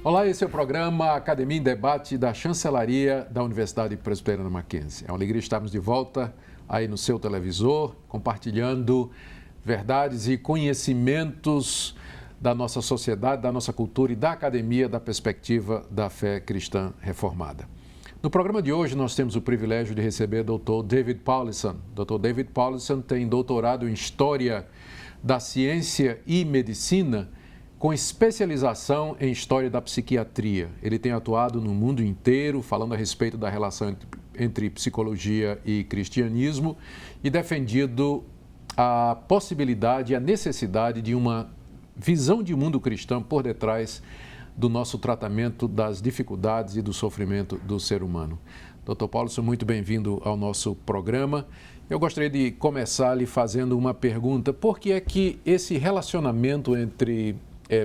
Olá, esse é o programa Academia em Debate da Chancelaria da Universidade Presbiteriana Mackenzie. É uma alegria estarmos de volta aí no seu televisor, compartilhando verdades e conhecimentos da nossa sociedade, da nossa cultura e da academia da perspectiva da fé cristã reformada. No programa de hoje, nós temos o privilégio de receber o Dr. David Powlison. Dr. David Powlison tem doutorado em História da Ciência e Medicina, com especialização em História da Psiquiatria. Ele tem atuado no mundo inteiro, falando a respeito da relação entre psicologia e cristianismo e defendido a possibilidade e a necessidade de uma visão de mundo cristão por detrás do nosso tratamento das dificuldades e do sofrimento do ser humano. Dr. Powlison, muito bem-vindo ao nosso programa. Eu gostaria de começar lhe fazendo uma pergunta. Por que é que esse relacionamento entre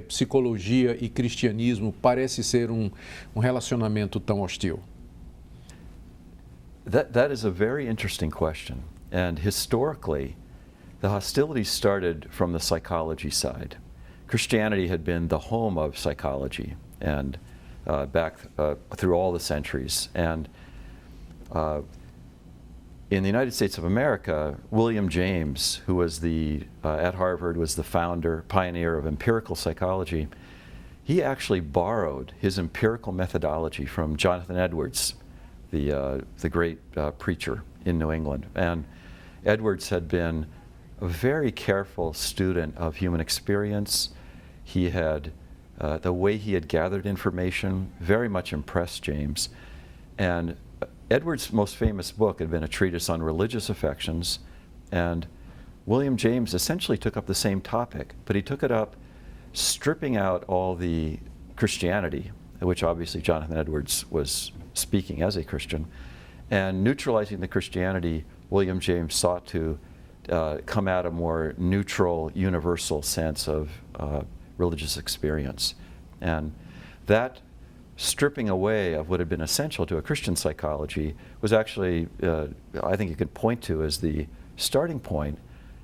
psicologia e cristianismo parece ser um relacionamento tão hostil? That is a very interesting question. And historically, the hostility started from the psychology side. Christianity had been the home of psychology and back through all the centuries. And in the United States of America, William James, who was at Harvard, was the founder, pioneer of empirical psychology. He actually borrowed his empirical methodology from Jonathan Edwards, the great preacher in New England. And Edwards had been a very careful student of human experience. He had, the way he had gathered information very much impressed James. And Edwards' most famous book had been a treatise on religious affections, and William James essentially took up the same topic, but he took it up stripping out all the Christianity, which obviously Jonathan Edwards was speaking as a Christian, and neutralizing the Christianity. William James sought to come at a more neutral, universal sense of religious experience. And that stripping away of what had been essential to a Christian psychology was actually, I think you could point to as the starting point.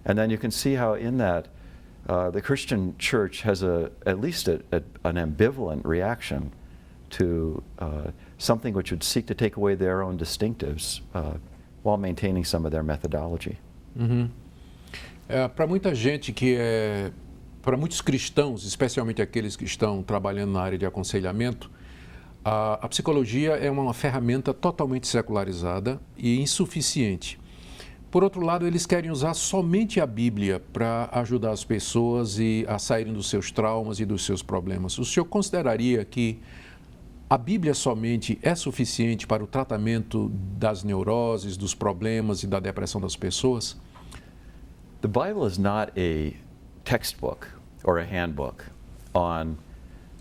And then you can see how in that the Christian church has at least an ambivalent reaction to something which would seek to take away their own distinctives while maintaining some of their methodology. Uhum. Para muita gente para muitos cristãos, especialmente aqueles que estão trabalhando na área de aconselhamento, a psicologia é uma ferramenta totalmente secularizada e insuficiente. Por outro lado, eles querem usar somente a Bíblia para ajudar as pessoas a saírem dos seus traumas e dos seus problemas. O senhor consideraria que a Bíblia somente é suficiente para o tratamento das neuroses, dos problemas e da depressão das pessoas? The Bible is not a textbook or a handbook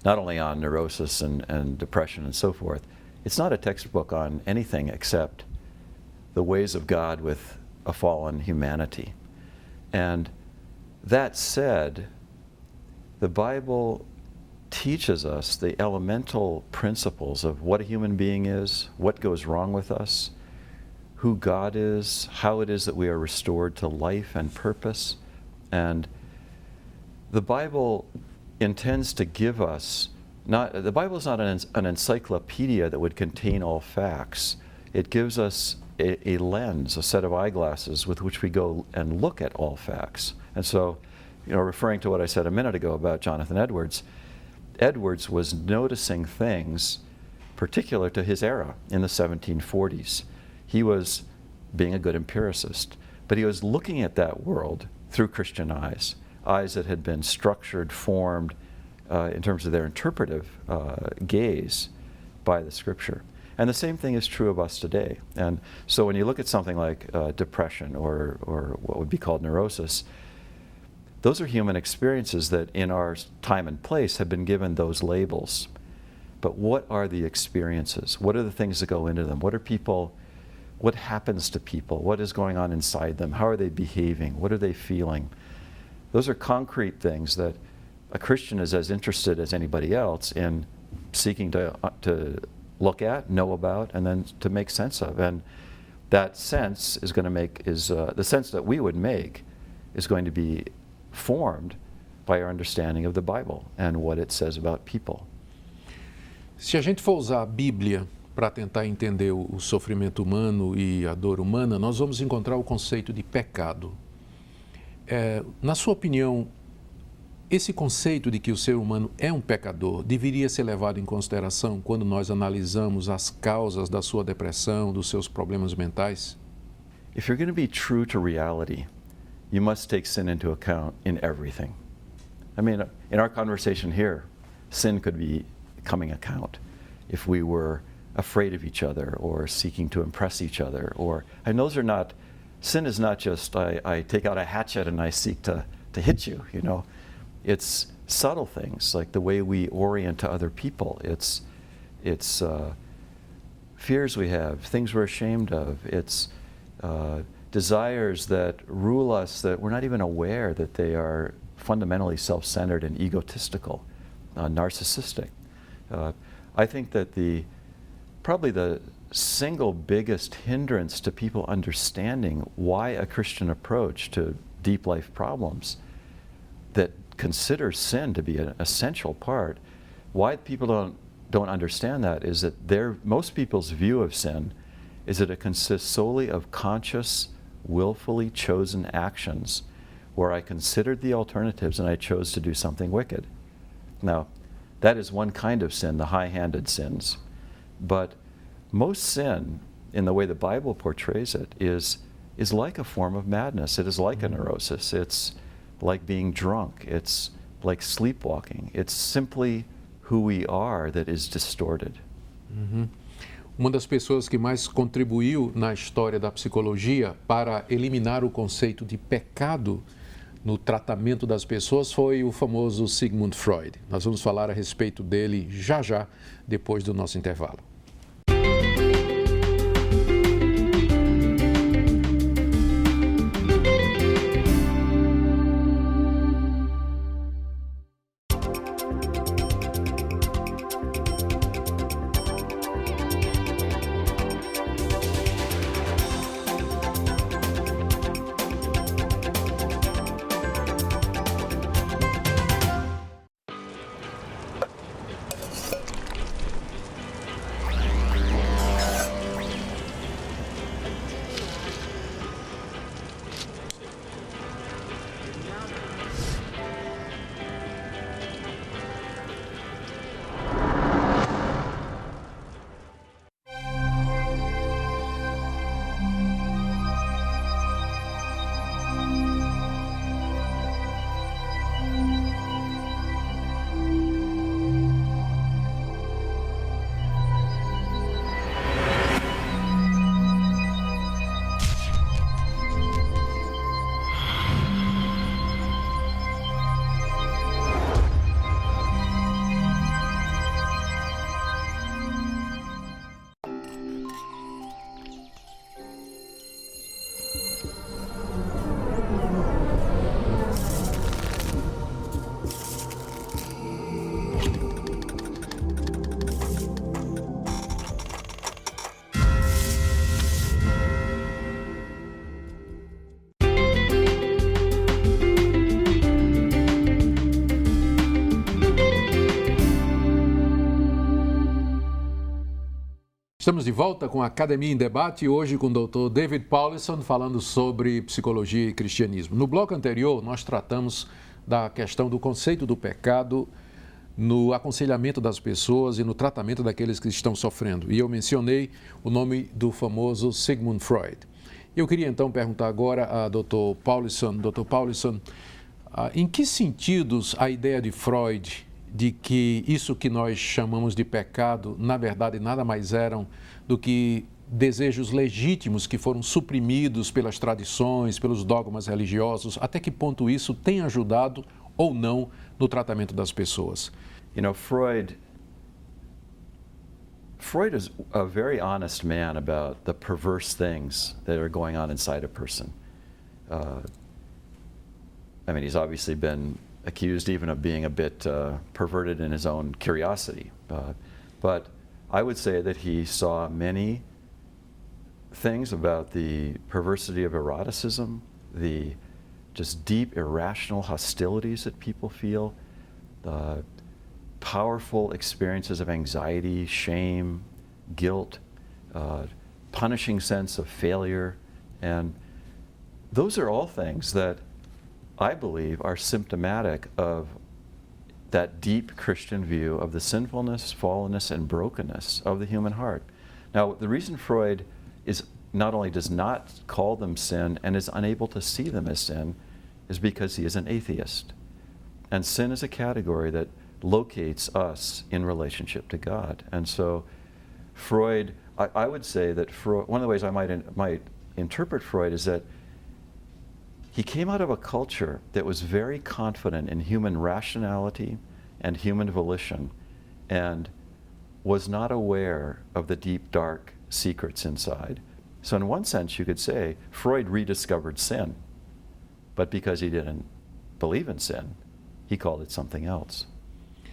not only on neurosis and depression and so forth. It's not a textbook on anything except the ways of God with a fallen humanity. And that said, the Bible teaches us the elemental principles of what a human being is, what goes wrong with us, who God is, how it is that we are restored to life and purpose. And the Bible intends to give us, the Bible is not an encyclopedia that would contain all facts. It gives us a lens, a set of eyeglasses with which we go and look at all facts. And so, referring to what I said a minute ago about Jonathan Edwards, Edwards was noticing things particular to his era in the 1740s. He was being a good empiricist, but he was looking at that world through Christian eyes that had been structured, formed in terms of their interpretive gaze by the Scripture. And the same thing is true of us today. And so when you look at something like depression or what would be called neurosis, those are human experiences that in our time and place have been given those labels. But what are the experiences? What are the things that go into them? What happens to people? What is going on inside them? How are they behaving? What are they feeling? Those are concrete things that a Christian is as interested as anybody else in seeking to look at, know about, and then to make sense of. And that sense is going to the sense that we would make is going to be formed by our understanding of the Bible and what it says about people. Se a gente for usar a Bíblia para tentar entender o sofrimento humano e a dor humana, nós vamos encontrar o conceito de pecado. Na sua opinião, esse conceito de que o ser humano é um pecador deveria ser levado em consideração quando nós analisamos as causas da sua depressão, dos seus problemas mentais? If you're going to be true to reality, you must take sin into account in everything. I mean, in our conversation here, sin could be coming account if we were afraid of each other or seeking to impress each other, and those are not, sin is not just I take out a hatchet and I seek to hit you, you know. It's subtle things like the way we orient to other people. It's fears we have, things we're ashamed of. It's desires that rule us that we're not even aware that they are fundamentally self-centered and egotistical, narcissistic. I think that probably the single biggest hindrance to people understanding why a Christian approach to deep life problems that considers sin to be an essential part, why people don't understand that is that most people's view of sin is that it consists solely of conscious, willfully chosen actions where I considered the alternatives and I chose to do something wicked. Now, that is one kind of sin, the high-handed sins. But most sin, in the way the Bible portrays it, is like a form of madness. It is like a neurosis. It's like being drunk. It's like sleepwalking. It's simply who we are that is distorted. Uma das pessoas que mais contribuiu na história da psicologia para eliminar o conceito de pecado no tratamento das pessoas foi o famoso Sigmund Freud. Nós vamos falar a respeito dele já depois do nosso intervalo. Estamos de volta com a Academia em Debate, hoje com o Dr. David Paulison falando sobre psicologia e cristianismo. No bloco anterior, nós tratamos da questão do conceito do pecado no aconselhamento das pessoas e no tratamento daqueles que estão sofrendo. E eu mencionei o nome do famoso Sigmund Freud. Eu queria então perguntar agora a Dr. Paulison. Dr. Paulison, em que sentidos a ideia de Freud de que isso que nós chamamos de pecado, na verdade, nada mais eram do que desejos legítimos que foram suprimidos pelas tradições, pelos dogmas religiosos, até que ponto isso tem ajudado ou não no tratamento das pessoas? You know, Freud is a very honest man about the perverse things that are going on inside a person. I mean, he's obviously been accused even of being a bit perverted in his own curiosity. But I would say that he saw many things about the perversity of eroticism, the just deep irrational hostilities that people feel, powerful experiences of anxiety, shame, guilt, punishing sense of failure. And those are all things that I believe are symptomatic of that deep Christian view of the sinfulness, fallenness, and brokenness of the human heart. Now, the reason Freud is not only does not call them sin and is unable to see them as sin is because he is an atheist. And sin is a category that locates us in relationship to God. And so Freud, I would say that Freud, one of the ways I might interpret Freud is that he came out of a culture that was very confident in human rationality and human volition and was not aware of the deep, dark secrets inside. So in one sense, you could say Freud rediscovered sin, but because he didn't believe in sin, he called it something else.